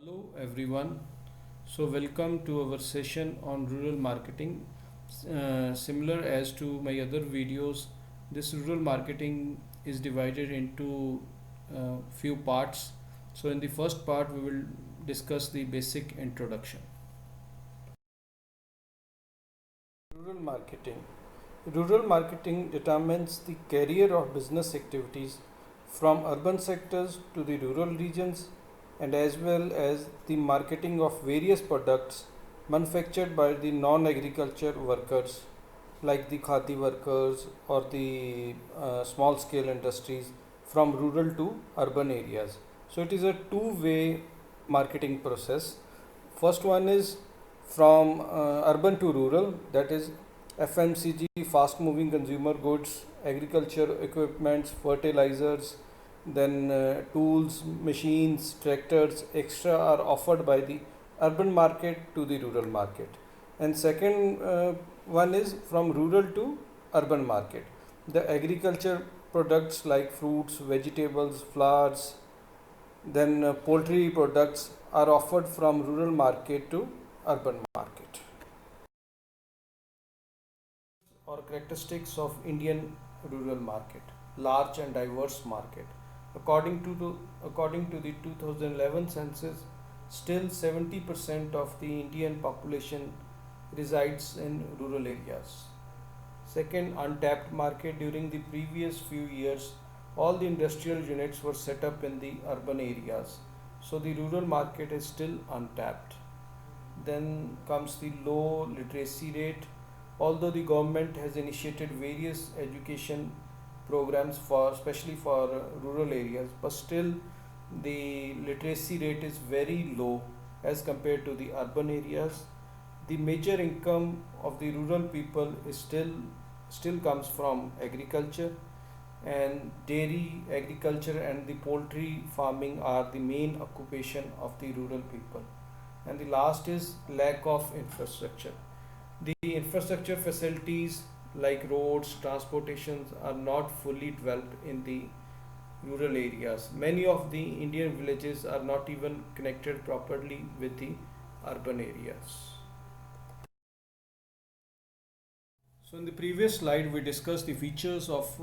Hello everyone. So welcome to our session on rural marketing. Similar as to my other videos, this rural marketing is divided into few parts. So in the first part, we will discuss the basic introduction. Rural marketing. Rural marketing determines the career of business activities from urban sectors to the rural regions and as well as the marketing of various products manufactured by the non-agriculture workers like the khadi workers or the small scale industries from rural to urban areas. So it is a two-way marketing process. First one is from urban to rural, that is FMCG, fast moving consumer goods, agriculture equipments, fertilizers, then tools, machines, tractors, extra are offered by the urban market to the rural market. And second one is from rural to urban market. The agriculture products like fruits, vegetables, flowers, then poultry products are offered from rural market to urban market. Or characteristics of Indian rural market: large and diverse market. According to the 2011 census, still 70% of the Indian population resides in rural areas. Second, untapped market. During the previous few years, all the industrial units were set up in the urban areas, so the rural market is still untapped. Then comes the low literacy rate. Although the government has initiated various education programs for especially for rural areas, but still the literacy rate is very low as compared to the urban areas. The major income of the rural people is still comes from agriculture, and dairy agriculture and the poultry farming are the main occupation of the rural people. And the last is lack of infrastructure. The infrastructure facilities like roads, transportations are not fully developed in the rural areas. Many of the Indian villages are not even connected properly with the urban areas. So in the previous slide we discussed the features of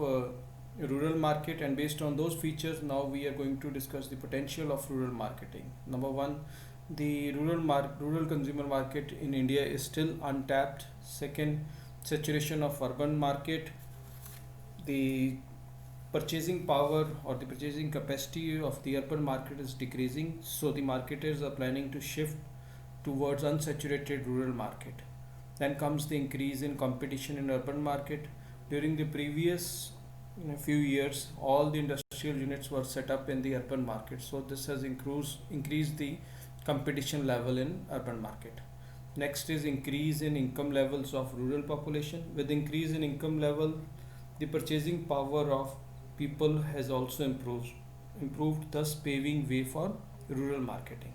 rural market, and based on those features now we are going to discuss the potential of rural marketing. Number one, the rural consumer market in India is still untapped. Second, saturation of urban market. The purchasing power or the purchasing capacity of the urban market is decreasing, so the marketers are planning to shift towards unsaturated rural market. Then comes the increase in competition in urban market. During the previous few years, all the industrial units were set up in the urban market, so this has increased the competition level in urban market. Next is increase in income levels of rural population. With increase in income level, the purchasing power of people has also improved, thus paving way for rural marketing.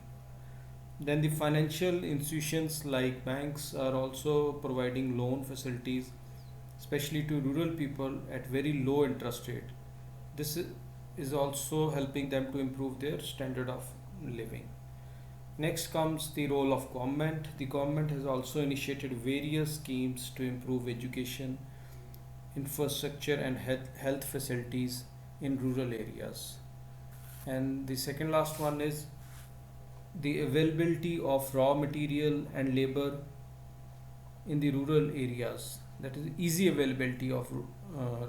Then the financial institutions like banks are also providing loan facilities, especially to rural people at very low interest rate. This is also helping them to improve their standard of living. Next comes the role of government. The government has also initiated various schemes to improve education, infrastructure and health facilities in rural areas. And the second last one is the availability of raw material and labor in the rural areas. That is easy availability of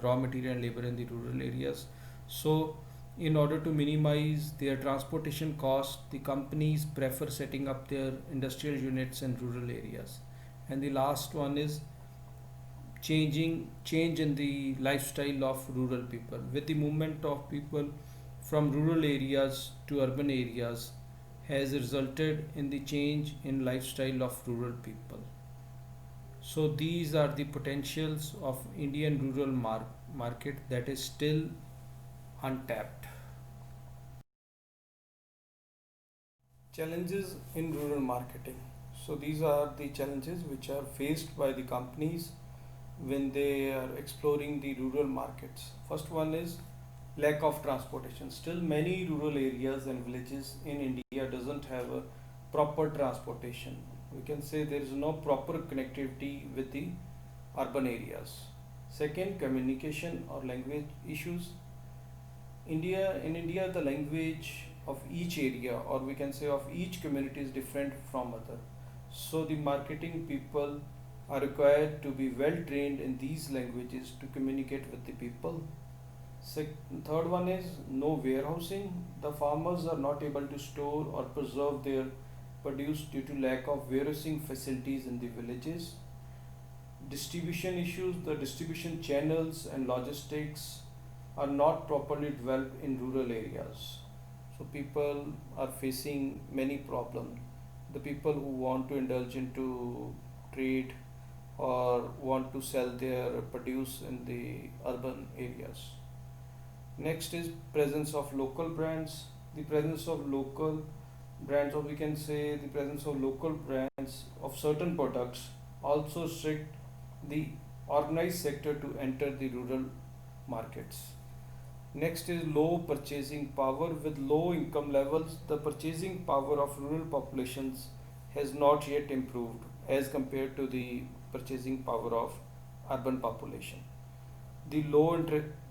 raw material and labor in the rural areas. So in order to minimize their transportation costs, the companies prefer setting up their industrial units in rural areas. And the last one is change in the lifestyle of rural people. With the movement of people from rural areas to urban areas has resulted in the change in lifestyle of rural people. So these are the potentials of Indian rural market that is still untapped. Challenges in rural marketing. So these are the challenges which are faced by the companies when they are exploring the rural markets. First one is lack of transportation. Still many rural areas and villages in India doesn't have a proper transportation. We can say there is no proper connectivity with the urban areas. Second, communication or language issues. In India, the language of each area, or we can say of each community, is different from other. So the marketing people are required to be well trained in these languages to communicate with the people. Third one is no warehousing. The farmers are not able to store or preserve their produce due to lack of warehousing facilities in the villages. Distribution issues, the distribution channels and logistics are not properly developed in rural areas. So people are facing many problems. The people who want to indulge into trade or want to sell their produce in the urban areas. Next is presence of local brands. The presence of local brands, or we can say the presence of local brands of certain products, also restrict the organized sector to enter the rural markets. Next is low purchasing power. With low income levels, the purchasing power of rural populations has not yet improved as compared to the purchasing power of urban population. The low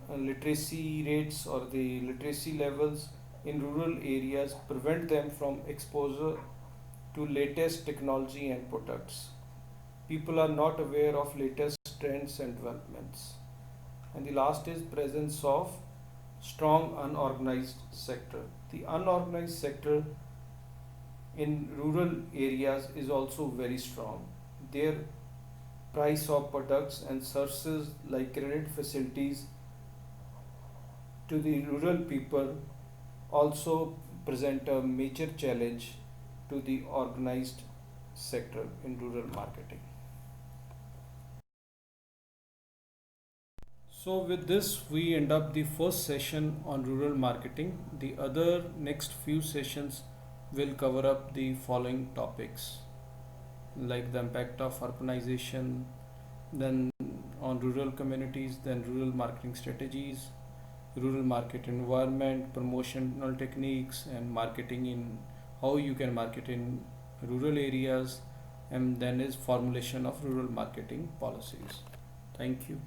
literacy rates or the literacy levels in rural areas prevent them from exposure to latest technology and products. People are not aware of latest trends and developments. And the last is presence of strong unorganized sector. The unorganized sector in rural areas is also very strong. Their price of products and services like credit facilities to the rural people also present a major challenge to the organized sector in rural marketing. So with this we end up the first session on rural marketing. The other next few sessions will cover up the following topics like the impact of urbanization, then on rural communities, then rural marketing strategies, rural market environment, promotional techniques, and marketing in how you can market in rural areas, and then is formulation of rural marketing policies. Thank you.